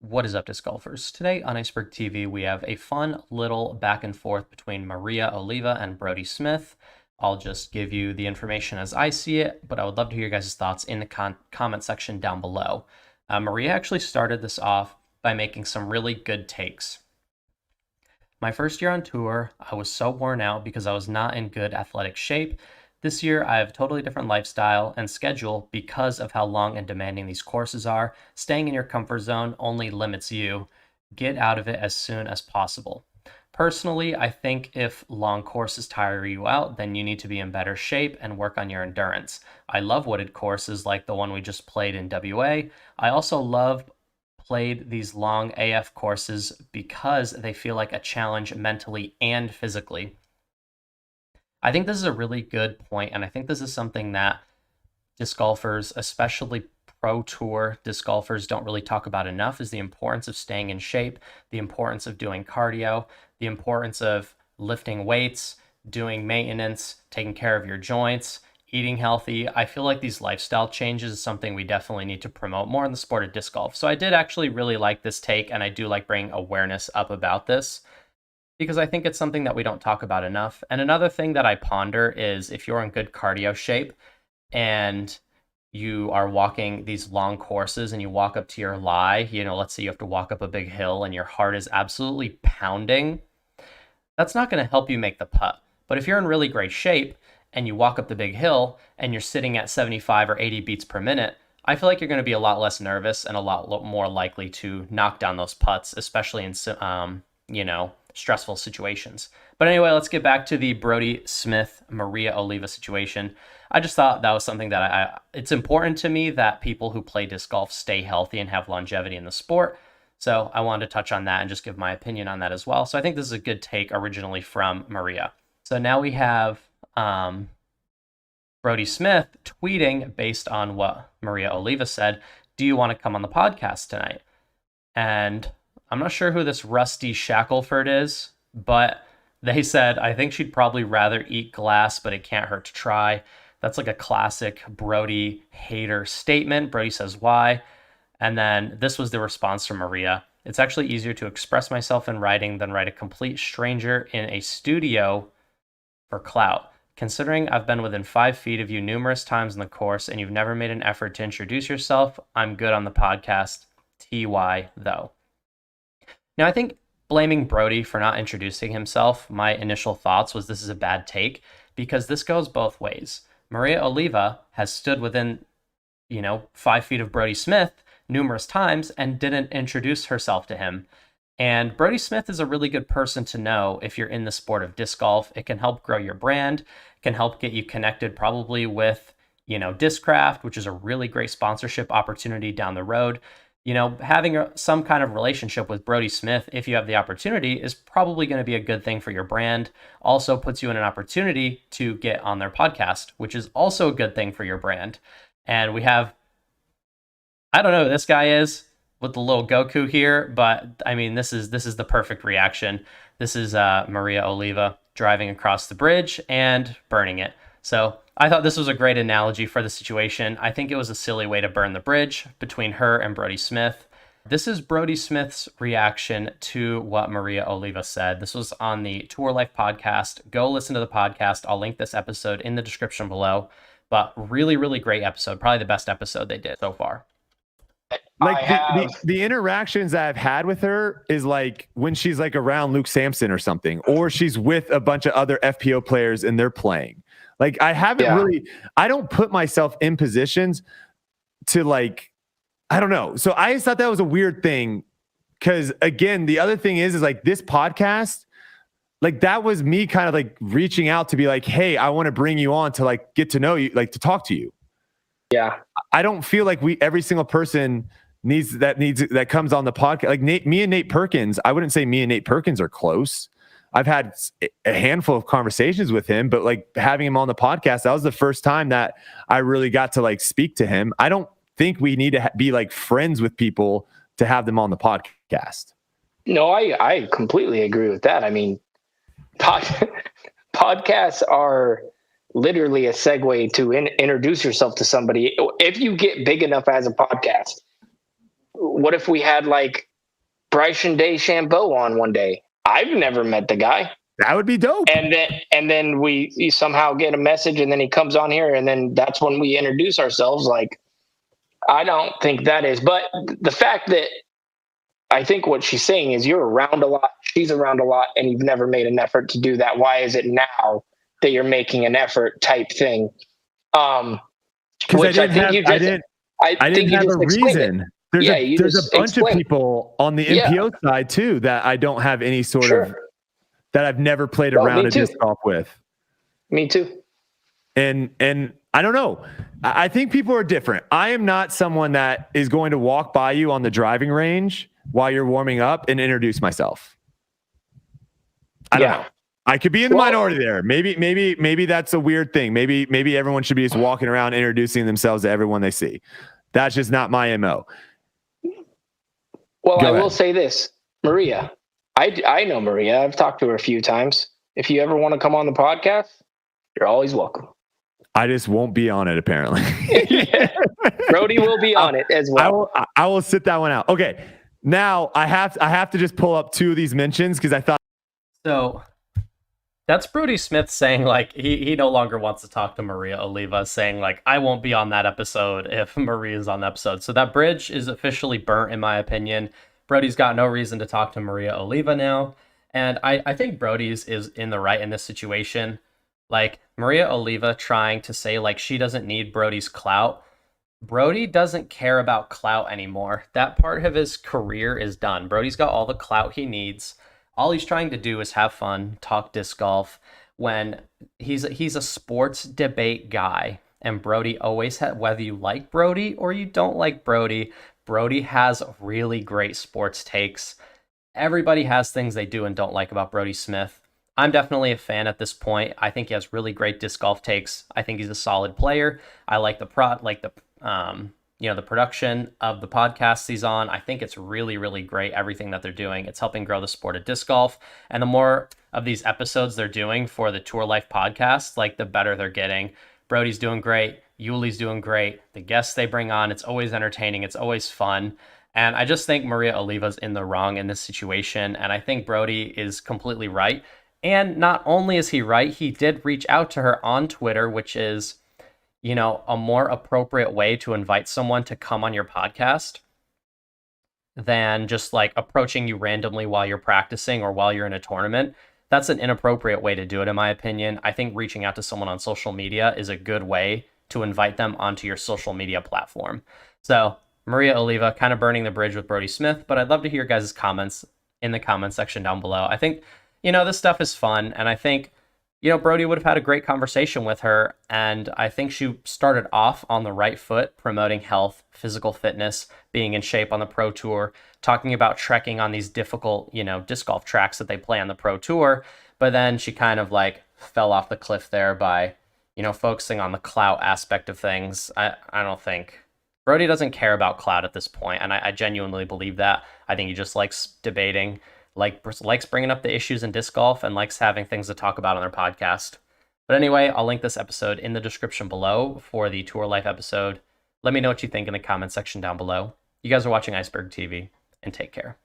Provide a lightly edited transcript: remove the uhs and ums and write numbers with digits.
What is up, disc golfers? Today on Iceberg TV, we have a fun little back and forth between Maria Oliva and Brodie Smith. I'll just give you the information as I see it, but I would love to hear your guys' thoughts in the comment section down below. Maria actually started this off by making some really good takes. My first year on tour, I was so worn out because I was not in good athletic shape. This year, I have a totally different lifestyle and schedule because of how long and demanding these courses are. Staying in your comfort zone only limits you. Get out of it as soon as possible. Personally, I think if long courses tire you out, then you need to be in better shape and work on your endurance. I love wooded courses like the one we just played in WA. I also played these long AF courses because they feel like a challenge mentally and physically. I think this is a really good point, and I think this is something that disc golfers, especially pro tour disc golfers, don't really talk about enough, is the importance of staying in shape, the importance of doing cardio, the importance of lifting weights, doing maintenance, taking care of your joints, eating healthy. I feel like these lifestyle changes is something we definitely need to promote more in the sport of disc golf. So I did actually really like this take, and I do like bringing awareness up about this, because I think it's something that we don't talk about enough. And another thing that I ponder is if you're in good cardio shape and you are walking these long courses and you walk up to your lie, let's say you have to walk up a big hill and your heart is absolutely pounding, that's not going to help you make the putt. But if you're in really great shape and you walk up the big hill and you're sitting at 75 or 80 beats per minute, I feel like you're going to be a lot less nervous and a lot more likely to knock down those putts, especially in, stressful situations. But anyway, let's get back to the Brodie Smith, Maria Oliva situation. I just thought that was something that it's important to me that people who play disc golf stay healthy and have longevity in the sport. So I wanted to touch on that and just give my opinion on that as well. So I think this is a good take originally from Maria. So now we have Brodie Smith tweeting based on what Maria Oliva said, "Do you want to come on the podcast tonight?" And I'm not sure who this Rusty Shackelford is, but they said, "I think she'd probably rather eat glass, but it can't hurt to try." That's like a classic Brodie hater statement. Brodie says why. And then this was the response from Maria. "It's actually easier to express myself in writing than write a complete stranger in a studio for clout. Considering I've been within 5 feet of you numerous times in the course and you've never made an effort to introduce yourself, I'm good on the podcast. TY though." Now, I think blaming Brodie for not introducing himself, my initial thoughts was this is a bad take because this goes both ways. Maria Oliva has stood within, 5 feet of Brodie Smith numerous times and didn't introduce herself to him. And Brodie Smith is a really good person to know if you're in the sport of disc golf. It can help grow your brand, can help get you connected probably with, Discraft, which is a really great sponsorship opportunity down the road. Having some kind of relationship with Brodie Smith, if you have the opportunity, is probably going to be a good thing for your brand. Also puts you in an opportunity to get on their podcast, which is also a good thing for your brand. And we have, I don't know who this guy is with the little Goku here, but I mean, this is the perfect reaction. This is Maria Oliva driving across the bridge and burning it. So I thought this was a great analogy for the situation. I think it was a silly way to burn the bridge between her and Brodie Smith. This is Brodie Smith's reaction to what Maria Oliva said. This was on the Tour Life podcast. Go listen to the podcast. I'll link this episode in the description below. But really, really great episode. Probably the best episode they did so far. Like the interactions that I've had with her is like when she's like around Luke Sampson or something, or she's with a bunch of other FPO players and they're playing. Like I haven't I don't put myself in positions to I don't know. So I just thought that was a weird thing. Cause again, the other thing is like this podcast, like that was me kind of like reaching out to be like, hey, I want to bring you on to like get to know you, like to talk to you. Yeah. I don't feel like every single person that comes on the podcast. Like me and Nate Perkins, I wouldn't say me and Nate Perkins are close. I've had a handful of conversations with him, but like having him on the podcast, that was the first time that I really got to like speak to him. I don't think we need to be like friends with people to have them on the podcast. No, I completely agree with that. I mean, podcasts are literally a segue to introduce yourself to somebody. If you get big enough as a podcast, what if we had like Bryson DeChambeau on one day. I've never met the guy. That would be dope. And then we somehow get a message, and then he comes on here, and then that's when we introduce ourselves. Like, I don't think that is. But the fact that I think what she's saying is you're around a lot, she's around a lot, and you've never made an effort to do that. Why is it now that you're making an effort type thing? Which I think you just I didn't have a reason. There's a bunch of people on the MPO side too that I don't have any sort of, that I've never played around a disc golf with. Me too. And I don't know. I think people are different. I am not someone that is going to walk by you on the driving range while you're warming up and introduce myself. I don't know. I could be in the minority there. Maybe that's a weird thing. Maybe everyone should be just walking around introducing themselves to everyone they see. That's just not my MO. Well, I will say this, Maria. I know Maria. I've talked to her a few times. If you ever want to come on the podcast, you're always welcome. I just won't be on it, apparently. Brodie will be on it as well. I will sit that one out. Okay. Now I have to just pull up two of these mentions because I thought. So that's Brodie Smith saying like he no longer wants to talk to Maria Oliva, saying like I won't be on that episode if Maria's on the episode. So that bridge is officially burnt, in my opinion. Brodie's got no reason to talk to Maria Oliva now. And I think Brodie's is in the right in this situation. Like Maria Oliva trying to say like she doesn't need Brodie's clout. Brodie doesn't care about clout anymore. That part of his career is done. Brodie's got all the clout he needs. All he's trying to do is have fun, talk disc golf. When he's a sports debate guy, and Brodie always had, whether you like Brodie or you don't like Brodie, Brodie has really great sports takes. Everybody has things they do and don't like about Brodie Smith. I'm definitely a fan at this point. I think he has really great disc golf takes. I think he's a solid player. I like the the production of the podcasts he's on. I think it's really, really great, everything that they're doing. It's helping grow the sport of disc golf. And the more of these episodes they're doing for the Tour Life podcast, like the better they're getting. Brodie's doing great. Yuli's doing great. The guests they bring on, it's always entertaining. It's always fun. And I just think Maria Oliva's in the wrong in this situation. And I think Brodie is completely right. And not only is he right, he did reach out to her on Twitter, which is, you know, a more appropriate way to invite someone to come on your podcast than just like approaching you randomly while you're practicing or while you're in a tournament. That's an inappropriate way to do it, in my opinion. I think reaching out to someone on social media is a good way to invite them onto your social media platform. So Maria Oliva kind of burning the bridge with Brodie Smith, but I'd love to hear your guys' comments in the comment section down below. I think, you know, this stuff is fun, and I think, you know, Brodie would have had a great conversation with her, and I think she started off on the right foot, promoting health, physical fitness, being in shape on the Pro Tour, talking about trekking on these difficult, you know, disc golf tracks that they play on the Pro Tour, but then she kind of like fell off the cliff there by, you know, focusing on the clout aspect of things. I don't think Brodie doesn't care about clout at this point, and I genuinely believe that. I think he just likes debating, likes bringing up the issues in disc golf, and likes having things to talk about on their podcast. But anyway, I'll link this episode in the description below for the Tour Life episode. Let me know what you think in the comment section down below. You guys are watching Iceberg TV, and take care.